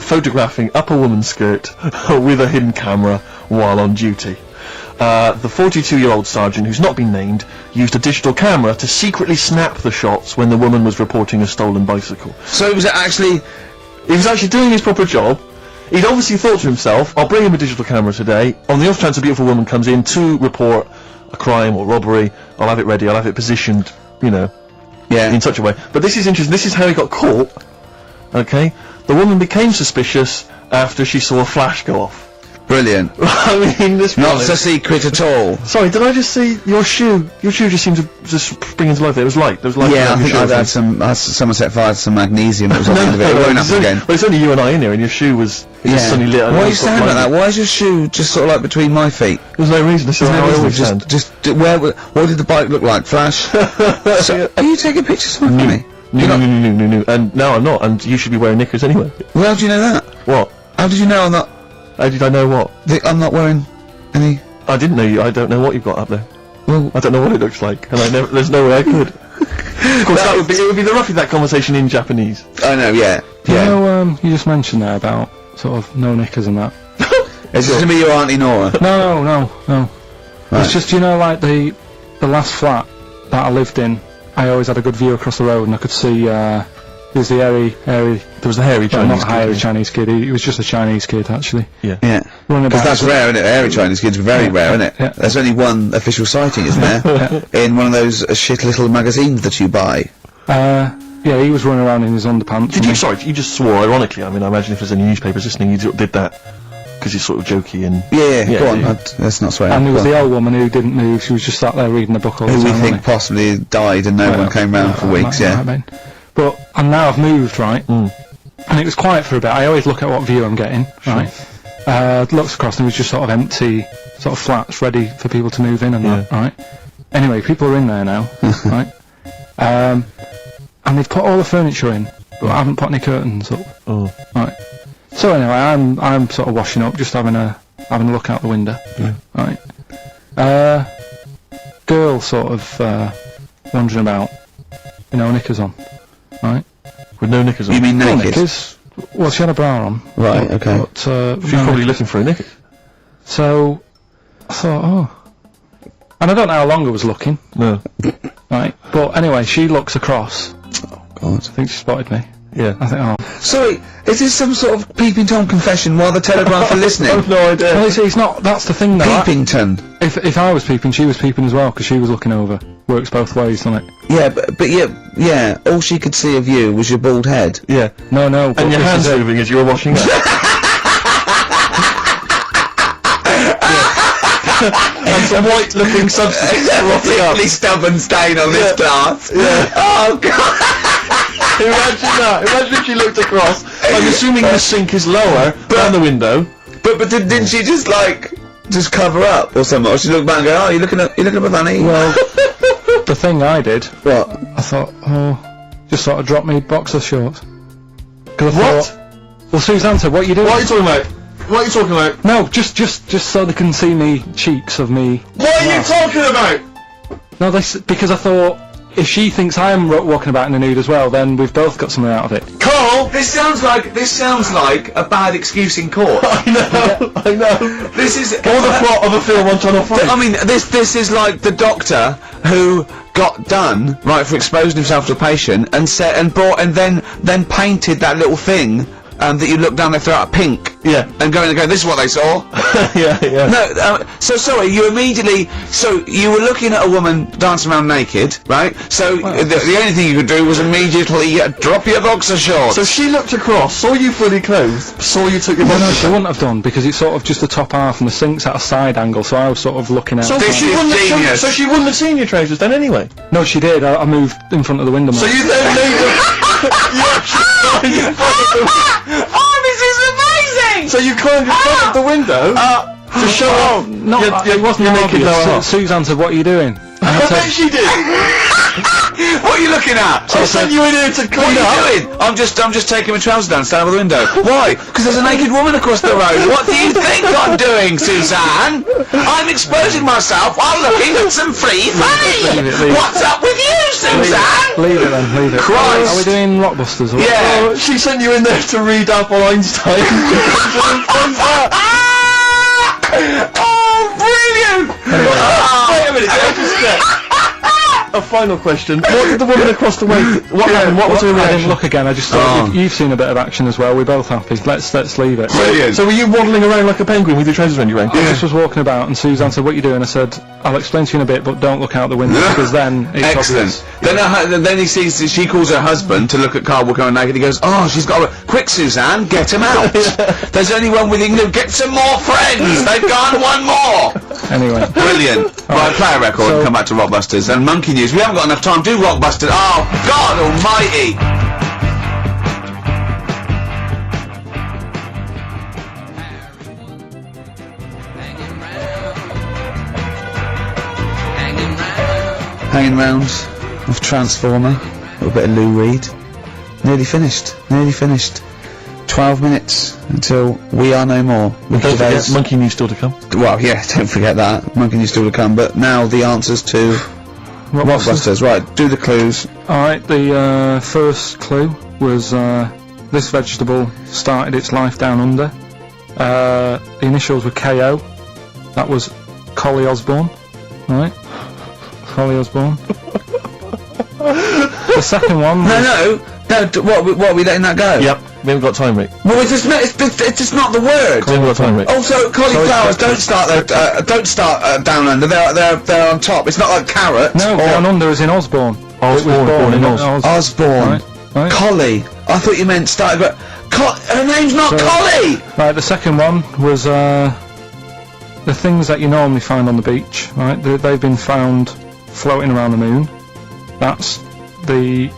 photographing up a woman's skirt with a hidden camera while on duty. The 42-year-old sergeant, who's not been named, used a digital camera to secretly snap the shots when the woman was reporting a stolen bicycle. So he was actually doing his proper job. He'd obviously thought to himself, I'll bring him a digital camera today. On the off chance a beautiful woman comes in to report a crime or robbery, I'll have it ready, I'll have it positioned, you know, in such a way. But this is interesting, this is how he got caught. Okay? The woman became suspicious after she saw a flash go off. brilliant. I mean, this Not a secret at all. Sorry, did I just see your shoe? Your shoe just seemed to just spring into life there. It was light. There was light. Yeah, I think I'd had someone set fire to some magnesium that was on the end of it. It won't happen again. Well, it's only you and I in here, and your shoe was just suddenly lit. Why are you standing like that? Why is your shoe just sort of like between my feet? There's no reason. This is how I always stand. What did the bike look like? Flash? So, are you taking pictures of my funny? No. And no, I'm not. And you should be wearing knickers anyway. Well, how do you know that? What? How did you know I'm not? How did I know what? I'm not wearing any. I didn't know you. I don't know what you've got up there. Well, I don't know what it looks like, and there's no way I could. Of course, it would be roughly that conversation in Japanese. I know, yeah. You know, you just mentioned there about sort of no knickers and that. Is this gonna be your Auntie Nora? No. Right. It's just, you know, like the last flat that I lived in, I always had a good view across the road, and I could see, there's the hairy. There was the hairy Chinese not hairy Chinese kid. He was just a Chinese kid, actually. Yeah. Because that's rare, isn't it? Hairy Chinese kids are very rare, isn't it? Yeah. There's only one official sighting, isn't there? In one of those shit little magazines that you buy. Yeah, he was running around in his underpants. Sorry, you just swore ironically. I mean, I imagine if there's any newspapers listening, you did that because you're sort of jokey and. Yeah, go on. Let's not swear. And there was the old woman who didn't move. She was just sat there reading the book all the time. Who we think possibly died and no one came round for weeks. But and now I've moved, right? And it was quiet for a bit. I always look at what view I'm getting, right? Looks across and it was just sort of empty, sort of flats ready for people to move in and that, right? Anyway, people are in there now, right? And they've put all the furniture in, but I haven't put any curtains up. Right. So anyway, I'm sort of washing up, just having a look out the window. Right. Girl sort of wandering about, you know, knickers on. Right. With no knickers on. You mean naked? No knickers. Well, she had a bra on. Right. Okay. But She's probably looking for a knickers. So I thought, and I don't know how long I was looking. No. Right. But anyway, she looks across. Oh God. I think she spotted me. Yeah. I think, Sorry, is this some sort of peeping Tom confession while the Telegraph are listening? I've no idea. Well, it's not. That's the thing, though. Peepington. If I was peeping, she was peeping as well, because she was looking over. Works both ways, doesn't it? Yeah, but yeah. All she could see of you was your bald head. Yeah. No. And your hands moving as you were washing up. And some white-looking substance rotting up. Particularly stubborn stain on this glass. Yeah. Oh God. Imagine that. Imagine if she looked across. I'm assuming the sink is lower than the window. But didn't she just cover up or something? Or she looked back and go, oh, you looking at my fanny? Well, the thing I did. What? I thought, just sort of drop me boxer shorts. What? Well, Suzanne said, what are you doing? What are you talking about? What are you talking about? No, just so they can see me cheeks of me. What are you talking about? No, because I thought, if she thinks I am walking about in the nude as well, then we've both got something out of it. Carl! This sounds like a bad excuse in court. I know. This is or the plot of a film on Channel 5. I mean, this is like the doctor who got done right for exposing himself to a patient and then painted that little thing that you look down their throat pink. Yeah. And go, this is what they saw. yeah. No, so sorry, you were looking at a woman dancing around naked, right? So the only thing you could do was immediately drop your boxer shorts. So she looked across, saw you fully clothed, saw you took your boxer No, shorts. she wouldn't have done, because it's sort of just the top half and the sink's at a side angle, so I was sort of looking at... So she wouldn't have seen your trousers then anyway? No, she did. I moved in front of the window. So you then made Oh, this is amazing! So you climbed in front of the window to show off. No, it wasn't your naked obvious. lower half. Suzanne said, what are you doing? I bet she did. What are you looking at? I sent you in here to clean What up. are you doing? I'm just taking my trousers down, standing by the window. Why? Because there's a naked woman across the road. What do you think I'm doing, Suzanne? I'm exposing myself while looking at some free funny. Leave it. What's up with you, Suzanne? Leave it then, leave it. Christ. Are we doing Rockbusters? Or Yeah. Oh, she sent you in there to read up on Einstein. Oh, brilliant! Wait a minute, can I just check? A final question. What did the woman across the way... What happened? What was her I didn't reaction? look again, I just thought you've seen a bit of action as well, we're both happy. Let's leave it. Brilliant. So were you waddling around like a penguin with your trousers around your ankles? I just was walking about and Suzanne said, what are you doing? I said, I'll explain to you in a bit, but don't look out the window because then it's Excellent. obvious. Then he sees, she calls her husband to look at Carl walking around naked. He goes, oh, she's got a... Quick, Suzanne, get him out. There's only one with you. Get some more friends. They've gone one more. Anyway. Brilliant. Right, play a record and come back to Rockbusters. And Monkey News. We haven't got enough time. Do Rockbusters. Oh, God almighty. Hanging round with Transformer. A little bit of Lou Reed. Nearly finished. 12 minutes until we are no more. With Don't forget, today's- Monkey News still to come. Well, yeah, don't forget that. Monkey News still to come. But now the answers to Rockbusters. Right, do the clues. Alright, the first clue was this vegetable started its life down under. The initials were KO. That was Collie Osborne. Right? Collie Osborne. The second one was... No. What are we letting that go? Yep, we haven't got time, Rick. Well, it's just not the word. We haven't got time, Rick. Also, cauliflowers don't start down under. They're on top. It's not like carrot. No, down under is in Osborne. Osborne, born in Oz. Osborne. Right. Collie. I thought you meant started, but her name's not Collie. Right, the second one was the things that you normally find on the beach, right? They've been found floating around the moon. That's the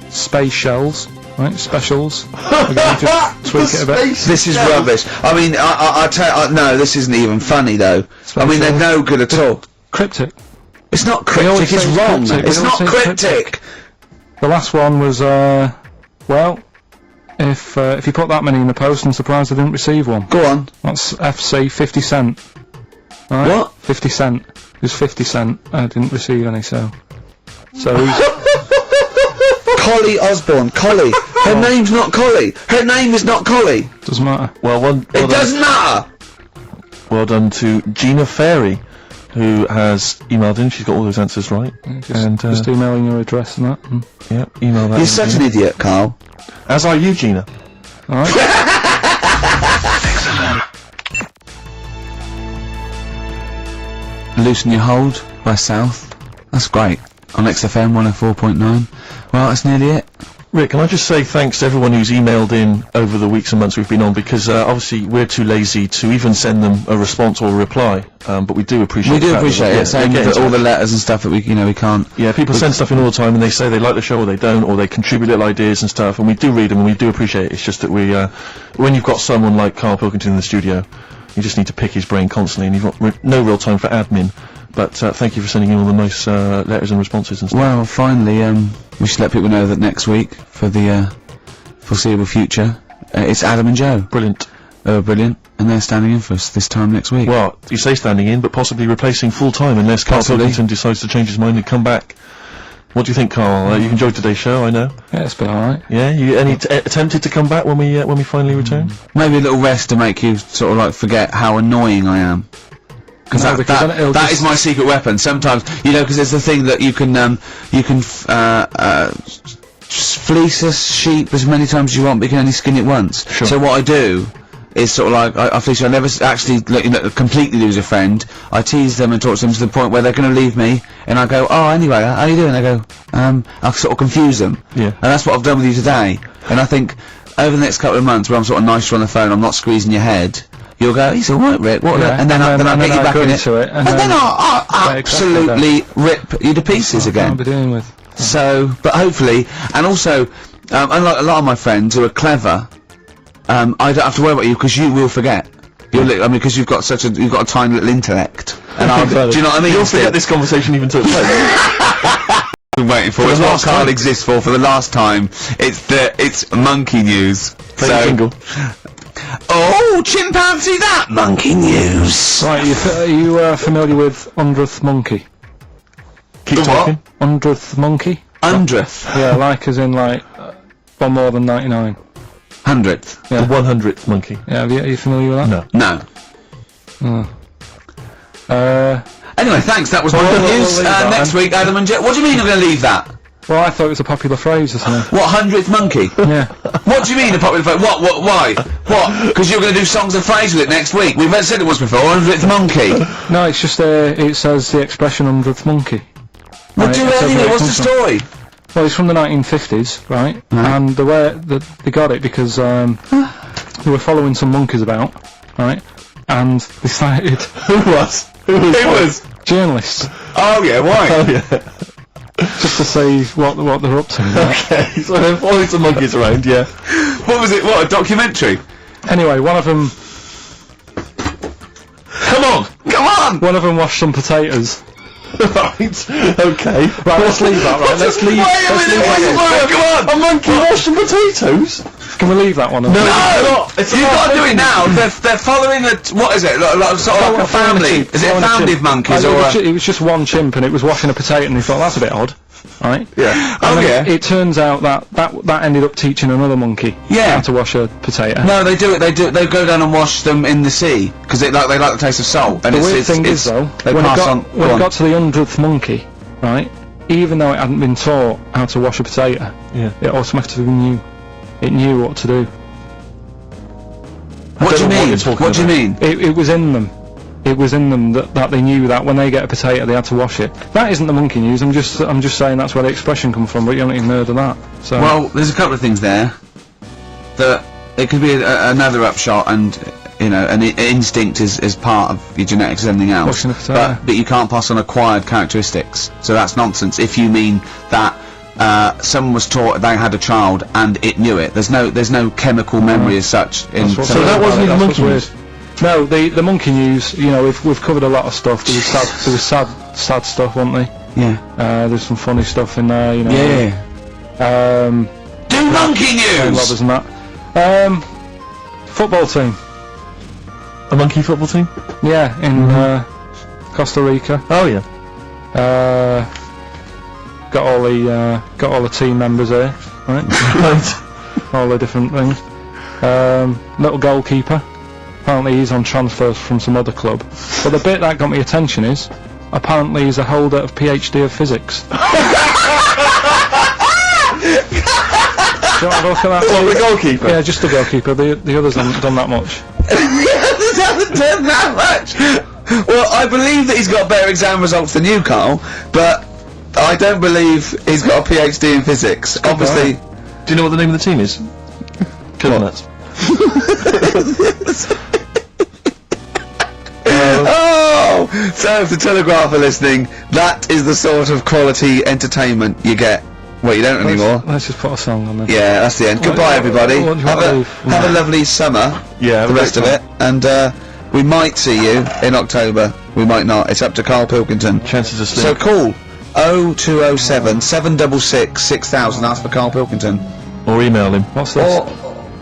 space shells, right? Specials. We're going to just tweak it a bit. This is rubbish. I mean, no, this isn't even funny though. I mean, they're no good at all. Cryptic. It's not We always cryptic. It's say wrong. cryptic, It's we not always say cryptic. The last one was, well, if you put that many in the post, I'm surprised I didn't receive one. Go on. That's FC 50 cent. Right? What? 50 cent. It was 50 cent. I didn't receive any, so Collie Osborne. Collie. Her name's not Collie. Her name is not Collie. doesn't matter. Well, It doesn't matter. well done to Gina Fairy, who has emailed in. She's got all those answers right. Just emailing your address and that. And, Yeah, email that. You're in, such Gina. an idiot, Carl. As are you, Gina. alright. Loosen Your Hold by South. That's great. On XFM 104.9. Well, that's nearly it. Rick, can I just say thanks to everyone who's emailed in over the weeks and months we've been on, because obviously we're too lazy to even send them a response or a reply, but we do appreciate We do the fact appreciate that- it. Same get in with all touch. the letters and stuff that we can't. Yeah, people send stuff in all the time and they say they like the show or they don't, or they contribute little ideas and stuff, and we do read them and we do appreciate it. It's just that we, when you've got someone like Carl Pilkington in the studio, you just need to pick his brain constantly and you've got no real time for admin. But thank you for sending in all the nice letters and responses and stuff. Well, finally, we should let people know that next week, for the foreseeable future, it's Adam and Joe. Brilliant. Brilliant. And they're standing in for us this time next week. Well, you say standing in, but possibly replacing full time unless Carl Possibly. Pilkington decides to change his mind and come back. What do you think, Carl? You enjoyed today's show, I know. Yeah, it's been alright. Yeah, you attempted to come back when we finally return? Maybe a little rest to make you sort of like forget how annoying I am. Because No, because then it'll that just- is my secret weapon. Sometimes, you know, because there's the thing that you can fleece a sheep as many times as you want, but you can only skin it once. Sure. So what I do is sort of like, I fleece. I never actually completely lose a friend. I tease them and talk to them to the point where they're going to leave me, and I go, oh, anyway, how you doing? They go, I sort of confuse them. Yeah. And that's what I've done with you today. And I think over the next couple of months, where I'm sort of nicer on the phone, I'm not squeezing your head. You'll go, he's alright, Rick. What? Yeah, And then I'll get you back go in it. into it, And then I'll absolutely rip you to pieces I'll again. be dealing with. So, but hopefully, and also, unlike a lot of my friends who are clever, I don't have to worry about you because you will forget. Because you've got a tiny little intellect. And do you know what I mean? You'll forget this conversation even took place. been waiting for. For the It's what last Carl time. exists for the last time. It's monkey news. Play the jingle. Oh, chimpanzee that monkey news. Right, are you familiar with 100th monkey? Keep The what? talking. 100th monkey? 100th. Yeah, like as in like one more than 99. 100th. Yeah. The 100th monkey. Yeah, are you familiar with that? No. No. Anyway, thanks. That was my Well, news. we'll leave that Next then. week, Adam and Jet. What do you mean I'm going to leave that? Well, I thought it was a popular phrase or something. What, 100th monkey? Yeah. What do you mean a popular phrase? What, why? What? Because you're going to do songs and phrases with it next week. We've said it once before, 100th monkey. No, it's just it says the expression 100th monkey. Well, Right, do it it says anyway. where it What's the comes from. story? Well, it's from the 1950s, right? And the way that they got it because they were following some monkeys about, right? And decided Who was? Who was? journalists Oh, yeah, why? Oh yeah. just to see what they're up to. Right? Okay. So they're following some monkeys around. Yeah. What was it? What, a documentary? Anyway, one of them Come on. washed some potatoes. Right. Okay. Right, let's leave that. Right, let's leave. Come on. A monkey washing potatoes. Can we leave that one? No, it's You've got to do it now. They're following a, what is it? Sort of like a family. Is it a family of monkeys or a... It was just one chimp and it was washing a potato and he thought that's a bit odd, right? Yeah. And then yeah. it turns out that ended up teaching another monkey Yeah. how to wash a potato. No, they do it. They go down and wash them in the sea because they like the taste of salt. And The weird thing is though, they when pass it on. when it got to the 100th monkey, right? Even though it hadn't been taught how to wash a potato, Yeah. it automatically knew. It knew what to do. What do you don't know what mean? you're talking What do you about. mean? It was in them. It was in them that they knew that when they get a potato they had to wash it. That isn't the monkey news. I'm just saying that's where the expression comes from. But you haven't even heard of that. So Well, there's a couple of things there. That it could be another upshot, and you know, an instinct is part of your genetics as anything else. Washing a potato. But you can't pass on acquired characteristics. So that's nonsense. If you mean that someone was taught they had a child and it knew it, there's no chemical memory as such. That's what's So weird that about wasn't it, even that's monkey what's weird. No, the monkey news. You know, we've covered a lot of stuff. There was sad stuff, wasn't there? Yeah. There's some funny stuff in there. You know. Yeah. Do monkey news. Robbers and that. Football team. A monkey football team. Yeah, in Costa Rica. Oh yeah. Got all the team members there, right? Right. All the different things. Little goalkeeper. Apparently he's on transfers from some other club. But the bit that got me attention is, apparently he's a holder of PhD of physics. Do you want to have a look at that? What, the please? goalkeeper? Yeah, just the goalkeeper. The others haven't done that much. He hasn't done that much. Well, I believe that he's got better exam results than you, Carl, but I don't believe he's got a PhD in physics. Obviously. Do you know what the name of the team is? Killer Nuts. Oh! So if the Telegraph are listening, that is the sort of quality entertainment you get. Well, you don't anymore. Let's just put a song on then. Yeah, that's the end. Goodbye, everybody. what do you want to do? Have a lovely summer. Yeah. The rest of it, and we might see you in October. We might not. It's up to Carl Pilkington. Chances are So slim. call 0207 766 6000. Ask for Carl Pilkington. Or email him. What's this? Or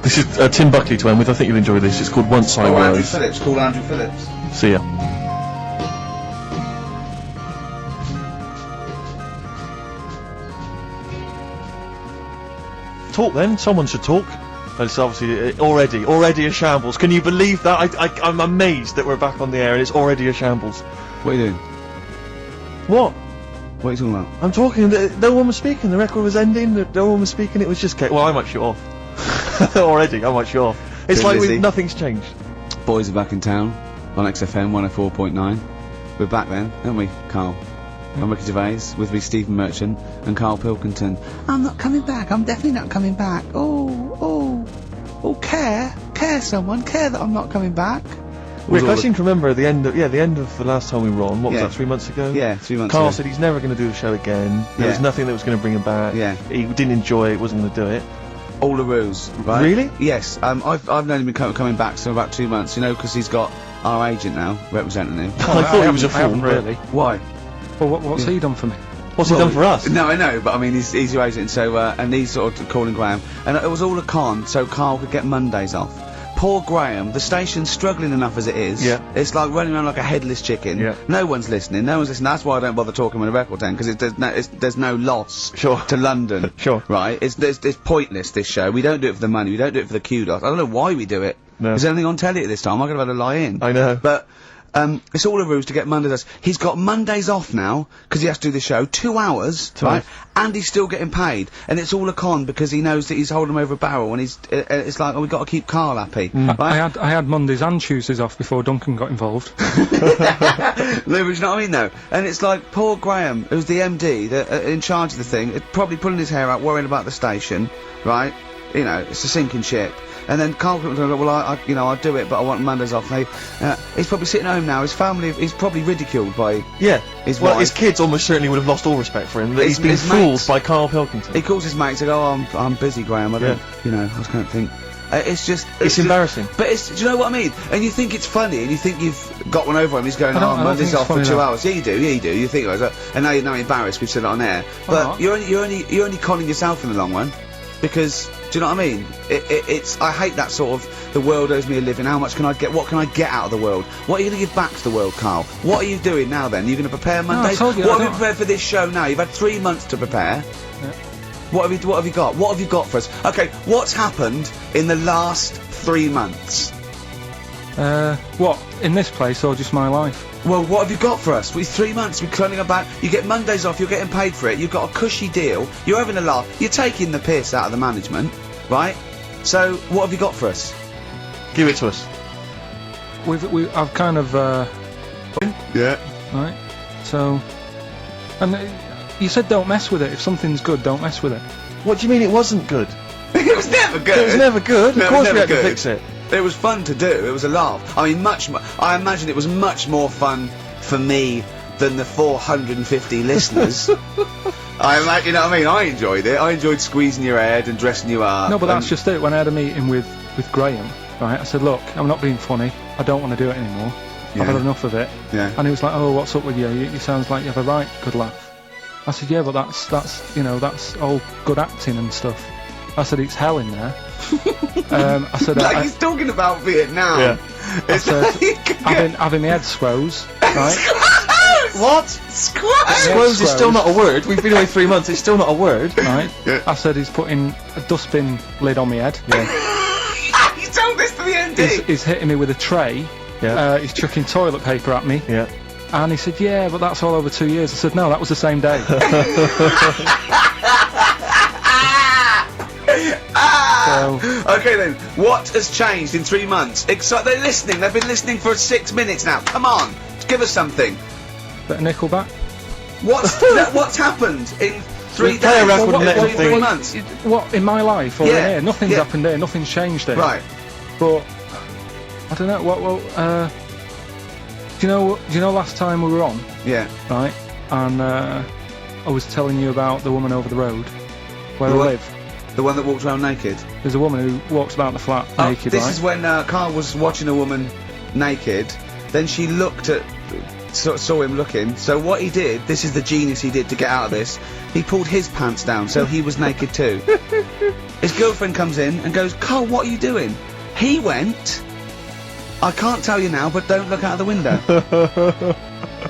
This is Tim Buckley to end with. I think you'll enjoy this. It's called Once I Andrew Was. Phillips. Call Andrew Phillips. See ya. Talk then. Someone should talk. But it's obviously already a shambles. Can you believe that? I'm amazed that we're back on the air and it's already a shambles. What are you doing? What? What are you talking about? I'm talking. No one was speaking. The record was ending. No one was speaking. It was just. Well, I might shut off. Already, I might shut off. It's Too like busy. nothing's changed. Boys are back in town on XFM 104.9. We're back then, aren't we, Carl? I'm Ricky Gervais, with me Stephen Merchant and Carl Pilkington. I'm not coming back, I'm definitely not coming back. Oh, care someone, care that I'm not coming back. Rick, I seem to remember the end of the last time we were on. What was Yeah. that? 3 months ago. Yeah, 3 months Carl ago. said he's never going to do the show again. There Yeah. was nothing that was going to bring him back. Yeah. He didn't enjoy it. Wasn't going to do it. All a ruse, right? Really? Yes, I've known him coming back for about 2 months, you know, because he's got our agent now, representing him. I thought he was a I haven't fool, but- really. Why? Well, what's he done for me? What's he done for us? No, I know, but I mean, he's raising, so, and he's sort of calling Graham, and it was all a con, so Carl could get Mondays off. Poor Graham, the station's struggling enough as it is. Yeah. It's like running around like a headless chicken. Yeah. No one's listening, That's why I don't bother talking with a record then, because there's no loss Sure. to London. Sure. Right? It's pointless, this show. We don't do it for the money, we don't do it for the kudos. I don't know why we do it. No. There's anything on telly at this time, I could have had a lie in. I know. But, it's all a ruse to get Mondays. He's got Mondays off now, because he has to do the show, 2 hours, right? And he's still getting paid. And it's all a con, because he knows that he's holding him over a barrel, and it's like, oh, we've got to keep Carl happy. Right? I had Mondays and Tuesdays off before Duncan got involved. No, but you know what I mean, though? And it's like, poor Graham, who's the MD, in charge of the thing, probably pulling his hair out, worrying about the station, right? You know, it's a sinking ship. And then Carl comes and goes, well, I'll do it, but I want Mondays off. He's probably sitting at home now. His family, he's probably ridiculed by his wife. His kids almost certainly would have lost all respect for him. That he's been fooled by Carl Pilkington. He calls his mates and goes, oh, I'm busy, Graham. I don't, I can't think. It's embarrassing. But do you know what I mean? And you think it's funny, and you think you've got one over him. He's going, Monday's off for 2 hours. Yeah, you do. You think, and now you're embarrassed. We've said it on air. But you're only conning yourself in the long run. Because, do you know what I mean? I hate that sort of, the world owes me a living, what can I get out of the world? What are you going to give back to the world, Carl? What are you doing now then? You're going to prepare Mondays? What have you prepared for this show now? You've had 3 months to prepare. Yeah. What have you got? What have you got for us? Okay, what's happened in the last 3 months? What? In this place or just my life? Well, what have you got for us? With 3 months, we're cloning about. You get Mondays off, you're getting paid for it, you've got a cushy deal, you're having a laugh, you're taking the piss out of the management, right? So, what have you got for us? Give it to us. I've kind of, Yeah. Right? So, and you said don't mess with it. If something's good, don't mess with it. What do you mean it wasn't good? It was never good. It was never good. No, of course we had good. to fix it. It was fun to do. It was a laugh. I mean, I imagine it was much more fun for me than the 450 listeners. I imagine, you know what I mean? I enjoyed it. I enjoyed squeezing your head and dressing you up. No, but that's just it. When I had a meeting with Graham, right, I said, look, I'm not being funny. I don't want to do it anymore. Yeah. I've had enough of it. Yeah. And he was like, oh, what's up with you? You sounds like you have a right good laugh. I said, yeah, but that's all good acting and stuff. I said, it's hell in there. I said, like he's talking about Vietnam. Yeah. It's having my head squoze, right? What? Squoze is still not a word. We've been away 3 months. It's still not a word. Right. Yeah. I said he's putting a dustbin lid on my head. Yeah. You told this to the MD. He's hitting me with a tray. Yeah. He's chucking toilet paper at me. Yeah. And he said, yeah, but that's all over 2 years. I said, no, that was the same day. Okay then, what has changed in 3 months? They're listening, they've been listening for 6 minutes now. Come on, give us something. Bit of Nickelback. What's happened in 3 days? Play a record and let him think. 3 months. What, in my life or in here? Nothing's happened here, nothing's changed here. Right. But, I don't know, do you know last time we were on? Yeah. Right? And, I was telling you about the woman over the road, where I live. The one that walks around naked? There's a woman who walks about the flat naked, This right? is when Carl was watching a woman naked, then she looked at, saw him looking, so what he did, this is the genius he did to get out of this, he pulled his pants down so he was naked too. His girlfriend comes in and goes, Carl, what are you doing? He went, I can't tell you now, but don't look out of the window.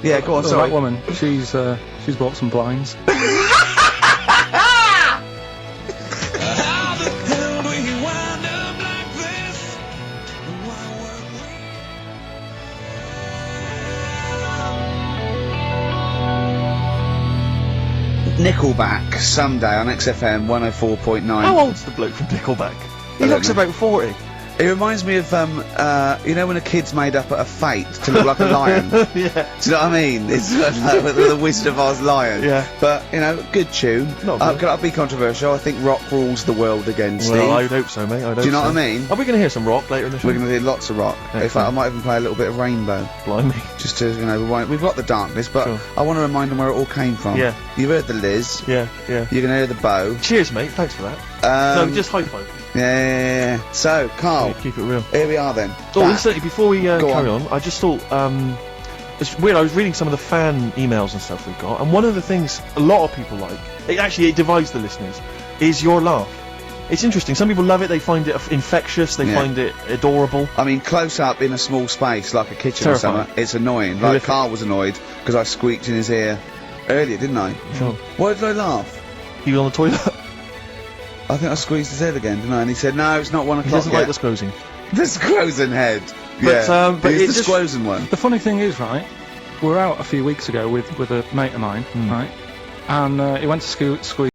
Yeah, go on, sorry. That woman, she's bought some blinds. Nickelback, someday on XFM 104.9. How old's the bloke from Nickelback? He don't looks know. about 40. It reminds me of, you know when a kid's made up a fate to look like a lion? Yeah. Do you know what I mean? It's like the Wizard of Oz lion. Yeah. But, you know, good tune. Not bad. Can I be controversial? I think rock rules the world again, Steve. Well, I would hope so, mate. I would hope so. Do you know what I mean? Are we going to hear some rock later in the show? We're going to hear lots of rock. In fact, I might even play a little bit of Rainbow. Blimey. Just to, you know, we've got the darkness, but Sure. I want to remind them where it all came from. Yeah. You've heard the Liz. Yeah, yeah. You're going to hear the bow. Cheers, mate. Thanks for that. No, just high five. Yeah. So, Carl. Yeah, keep it real. Here we are then. Oh, Back. incidentally, before we Go carry on, I just thought, it's weird. I was reading some of the fan emails and stuff we got, and one of the things a lot of people like, it divides the listeners, is your laugh. It's interesting. Some people love it. They find it infectious. They find it adorable. I mean, close up in a small space like a kitchen Terrifying. or something, it's annoying. Like Carl was annoyed because I squeaked in his ear earlier, didn't I? Sure. Why did I laugh? He was on the toilet. I think I squeezed his head again, didn't I? And he said, "No, it's not 1 o'clock He doesn't yet." like disclosing. Disclosing head. But He's it's disclosing one. The funny thing is, right, we were out a few weeks ago with a mate of mine, right, and he went to squeeze